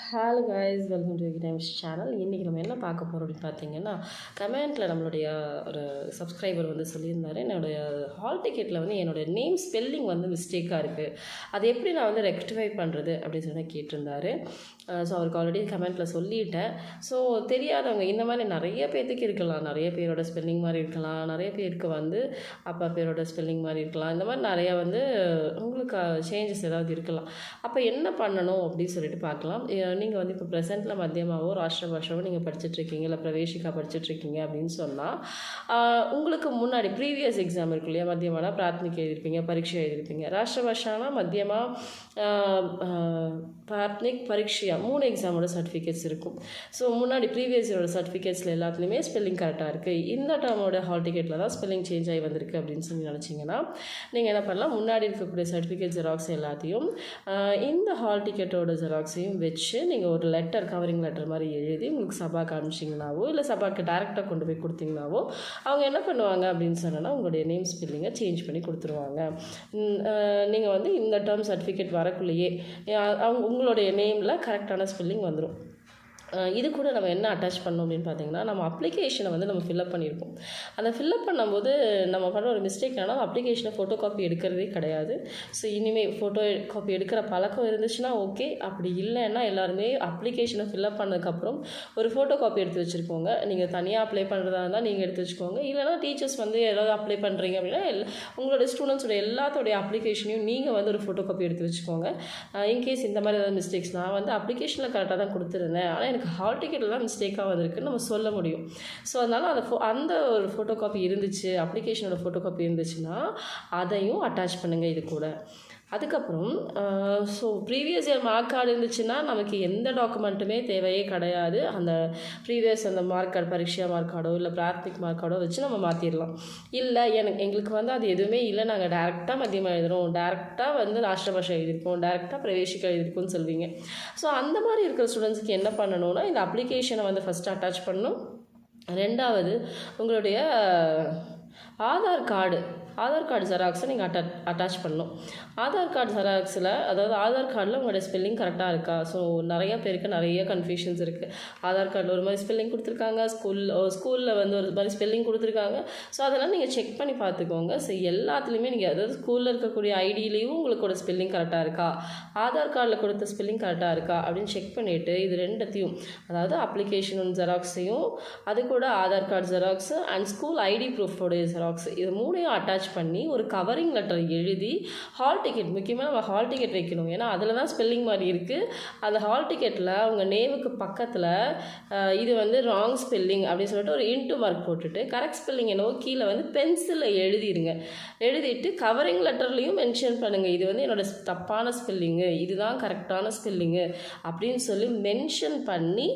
Hello guys, welcome to Yuki Times channel. இன்றைக்கி நம்ம என்ன பார்க்க போகிறோம் அப்படின்னு பார்த்தீங்கன்னா, கமெண்ட்டில் நம்மளுடைய ஒரு சப்ஸ்கிரைபர் வந்து சொல்லியிருந்தார், என்னுடைய ஹால் டிக்கெட்டில் வந்து என்னோடய நேம் ஸ்பெல்லிங் வந்து மிஸ்டேக்காக இருக்குது, அது எப்படி நான் வந்து ரெக்டிஃபை பண்ணுறது அப்படின்னு சொல்லி கேட்டிருந்தாரு. ஸோ அவருக்கு ஆல்ரெடி கமெண்ட்டில் சொல்லிட்டேன். ஸோ தெரியாதவங்க இந்த மாதிரி நிறைய பேர்த்துக்கு இருக்கலாம், நிறைய பேரோட ஸ்பெல்லிங் மாதிரி இருக்கலாம், நிறைய பேருக்கு வந்து அப்பா பேரோட ஸ்பெல்லிங் மாதிரி இருக்கலாம், இந்த மாதிரி நிறையா வந்து உங்களுக்கு சேஞ்சஸ் ஏதாவது இருக்கலாம். அப்போ என்ன பண்ணணும் அப்படின்னு சொல்லிட்டு பார்க்கலாம். நீங்கள் வந்து இப்போ ப்ரெசென்ட்டில் மத்தியமாவோ ராஷ்டிர பாஷாவோ நீங்கள் படிச்சுட்ருக்கீங்க, இல்லை பிரவேசிக்கா படிச்சுட்ருக்கீங்க அப்படின்னு சொன்னால், உங்களுக்கு முன்னாடி ப்ரீவியஸ் எக்ஸாம் இருக்கு இல்லையா, மத்தியமானா பிராத்மிக் எழுதியிருப்பீங்க, பரீட்சை எழுதியிருப்பீங்க. ராஷ்டிர பாஷானா மத்தியமா, பிராத்மிக், பரீட்சையா 3 எக்ஸாமோட சர்டிஃபிகேட்ஸ் இருக்கும். ஸோ முன்னாடி ப்ரீவியஸ் இயரோட சர்டிஃபிகேட்ஸில் எல்லாத்துலேயுமே ஸ்பெல்லிங் கரெக்டாக இருக்குது, இந்த டேர்மோட ஹால் டிக்கெட்டில் தான் ஸ்பெல்லிங் சேஞ்ச் ஆகி வந்திருக்கு அப்படின்னு சொல்லி நினச்சிங்கன்னா, நீங்கள் என்ன பண்ணலாம், முன்னாடி இருக்கக்கூடிய சர்டிஃபிகேட் ஜெராக்ஸ் எல்லாத்தையும் இந்த ஹால் டிக்கெட்டோட ஜெராக்ஸையும் வச்சு நீங்கள் ஒரு லெட்டர், கவரிங் லெட்டர் மாதிரி எழுதி உங்களுக்கு சபாக்கு அனுப்பிச்சிங்கனாவோ, இல்லை சபாக்கு டேரெக்டாக கொண்டு போய் கொடுத்தீங்கனாவோ, அவங்க என்ன பண்ணுவாங்க அப்படின்னு சொன்னால் உங்களுடைய நேம் ஸ்பெல்லிங்கை சேஞ்ச் பண்ணி கொடுத்துருவாங்க. நீங்கள் வந்து இந்த டேர்ம் சர்டிஃபிகேட் வரக்குள்ளேயே உங்களுடைய நேமில் கரெக்டான ஸ்பெல்லிங் வந்துடும். இது கூட நம்ம என்ன அட்டாச் பண்ணோம் அப்படின்னு பார்த்தீங்கன்னா, நம்ம அப்ளிகேஷனை வந்து நம்ம ஃபில்அப் பண்ணியிருக்கோம். அந்த ஃபில்அப் பண்ணும்போது நம்ம பண்ண ஒரு மிஸ்டேக் என்னன்னா, அப்ளிகேஷனை ஃபோட்டோ காப்பி எடுக்கிறதே கிடையாது. ஸோ இனிமேல் ஃபோட்டோ காப்பி எடுக்கிற பழக்கம் இருந்துச்சுன்னா ஓகே, அப்படி இல்லைன்னா எல்லாருமே அப்ளிகேஷனை ஃபில்அப் பண்ணதுக்கப்புறம் ஒரு ஃபோட்டோ காப்பி எடுத்து வச்சுருக்கோங்க. நீங்கள் தனியாக அப்ளை பண்ணுறதா இருந்தால் நீங்கள் எடுத்து வச்சுக்கோங்க, இல்லைனா டீச்சர்ஸ் வந்து ஏதாவது அப்ளை பண்ணுறீங்க அப்படின்னா உங்களோட ஸ்டூடெண்ட்ஸோட எல்லாத்தோடைய அப்ளிகேஷனையும் நீங்கள் வந்து ஒரு ஃபோட்டோ காப்பி எடுத்து வச்சுக்கோங்க. இன்கேஸ் இந்த மாதிரி ஏதாவது மிஸ்டேக்ஸ், நான் வந்து அப்ளிகேஷனில் கரெக்டாக தான் கொடுத்துருந்தேன், ஆனால் எனக்கு ஹால் டிக்கெட்டில் தான் மிஸ்டேக்காக வந்திருக்குன்னு நம்ம சொல்ல முடியும். ஸோ அதனால் அந்த ஒரு ஃபோட்டோ காப்பி இருந்துச்சு, அப்ளிகேஷனோட ஃபோட்டோ காப்பி இருந்துச்சுன்னா அதையும் அட்டாச் பண்ணுங்கள் இது கூட. அதுக்கப்புறம் so previous year mark card இருந்துச்சுன்னா நமக்கு எந்த டாக்குமெண்ட்டுமே தேவையே கிடையாது. அந்த ப்ரீவியஸ் அந்த மார்க் கார்டு, பரீட்சா மார்க் கார்டோ இல்லை பிராத்மிக் மார்க் கார்டோ வச்சு நம்ம மாற்றிடலாம். இல்லை எங்களுக்கு வந்து அது எதுவுமே இல்லை, நாங்கள் டேரெக்டாக மத்தியமாக எழுதுகிறோம், டேரெக்டாக வந்து ராஷ்டிர பாஷா எழுதியிருக்கோம், டேரெக்டாக பிரவேசிக்கா எழுதியிருக்கோன்னு சொல்வீங்க. ஸோ அந்த மாதிரி இருக்கிற ஸ்டூடெண்ட்ஸுக்கு என்ன பண்ணணும்னா, இந்த அப்ளிகேஷனை வந்து ஃபஸ்ட்டு அட்டாச் பண்ணணும். ரெண்டாவது உங்களுடைய ஆதார் கார்டு ஜெராக்ஸை நீங்கள் அட்டாச் பண்ணணும். ஆதார் கார்டு ஜெராக்ஸில், அதாவது ஆதார் கார்டில் உங்களோட ஸ்பெல்லிங் கரெக்டாக இருக்கா? ஸோ நிறைய பேருக்கு நிறைய கன்ஃபியூஷன்ஸ் இருக்குது. ஆதார் கார்டில் ஒரு மாதிரி ஸ்பெல்லிங் கொடுத்துருக்காங்க, ஸ்கூலில் வந்து ஒரு மாதிரி ஸ்பெல்லிங் கொடுத்துருக்காங்க. ஸோ அதெல்லாம் நீங்கள் செக் பண்ணி பார்த்துக்கோங்க. ஸோ எல்லாத்துலேயுமே நீங்கள், அதாவது ஸ்கூலில் இருக்கக்கூடிய ஐடியிலையும் உங்களுக்கோட ஸ்பெல்லிங் கரெக்டாக இருக்கா, ஆதார் கார்டில் கொடுத்த ஸ்பெல்லிங் கரெக்டாக இருக்கா அப்படின்னு செக் பண்ணிவிட்டு, இது ரெண்டத்தையும், அதாவது அப்ளிகேஷன் ஜெராக்ஸையும் அது கூட Aadhaar card xerox and school ID ப்ரூஃபோடைய ஜெராக்ஸ், இது 3ஐயும் அட்டாச் பண்ணி ஒரு கவரிங் லெட்டர் எழுதி, ஹால் டிக்கெட், முக்கியமாக நம்ம ஹால் டிக்கெட் வைக்கணும், ஏன்னா அதில் தான் ஸ்பெல்லிங் மாதிரி இருக்குது. அந்த ஹால் டிக்கெட்டில் உங்கள் நேமுக்கு பக்கத்தில் இது வந்து ராங் ஸ்பெல்லிங் அப்படின்னு சொல்லிட்டு ஒரு இன்ட்டு மார்க் போட்டுட்டு, கரெக்ட் ஸ்பெல்லிங் என்னவோ கீழே வந்து பென்சிலில் எழுதிடுங்க. எழுதிட்டு கவரிங் லெட்டர்லேயும் மென்ஷன் பண்ணுங்கள், இது வந்து என்னோடய தப்பான ஸ்பெல்லிங்கு, இதுதான் கரெக்டான ஸ்பெல்லிங்கு அப்படின்னு சொல்லி மென்ஷன் பண்ணி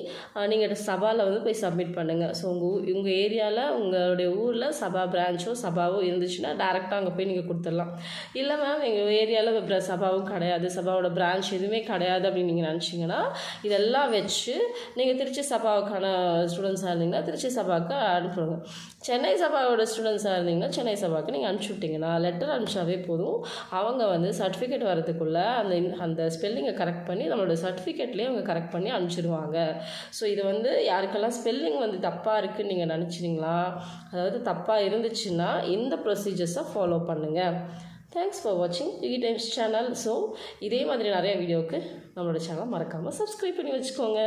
நீங்கள் சபாவில் வந்து போய் சப்மிட் பண்ணுங்கள். ஸோ உங்கள் ஏரியாவில், உங்களுடைய ஊரில் சபா பிரான்ச்சோ சபாவோ இருந்துச்சுன்னா டேரெக்டாக அங்கே போய் நீங்கள் கொடுத்துடலாம். இல்லை மேம் எங்கள் ஏரியாவில் சபாவும் கிடையாது, சபாவோட பிரான்ச் எதுவுமே கிடையாது அப்படின்னு நீங்கள் நினச்சிங்கன்னா, இதெல்லாம் வச்சு நீங்கள் திருச்சி சபாவுக்கான ஸ்டூடெண்ட்ஸாக இருந்தீங்கன்னா திருச்சி சபாவுக்கு அனுப்புங்க. சென்னை சபாவோட ஸ்டூடெண்ட்ஸாக இருந்தீங்கன்னா சென்னை சபாவுக்கு நீங்கள் அனுப்பிச்சி விட்டிங்கன்னா, லெட்டர் அனுப்பிச்சாவே போதும். அவங்க வந்து சர்டிஃபிகேட் வரதுக்குள்ளே அந்த ஸ்பெல்லிங்கை கரெக்ட் பண்ணி நம்மளோட சர்டிஃபிகேட்லேயே அவங்க கரெக்ட் பண்ணி அனுப்பிச்சிடுவாங்க. ஸோ இது வந்து யாருக்கெல்லாம் ஸ்பெல்லிங் வந்து தப்பாக இருக்குதுன்னு நீங்கள் நினச்சிங்களா, அதாவது தப்பாக இருந்துச்சுன்னா இந்த ப்ரொசீஜர்ஸை ஃபாலோ பண்ணுங்கள். தேங்க்ஸ் ஃபார் வாட்சிங் யூகி டைம்ஸ் சேனல். ஸோ இதே மாதிரி நிறைய வீடியோவுக்கு நம்மளோட சேனல் மறக்காமல் சப்ஸ்கிரைப் பண்ணி வச்சுக்கோங்க.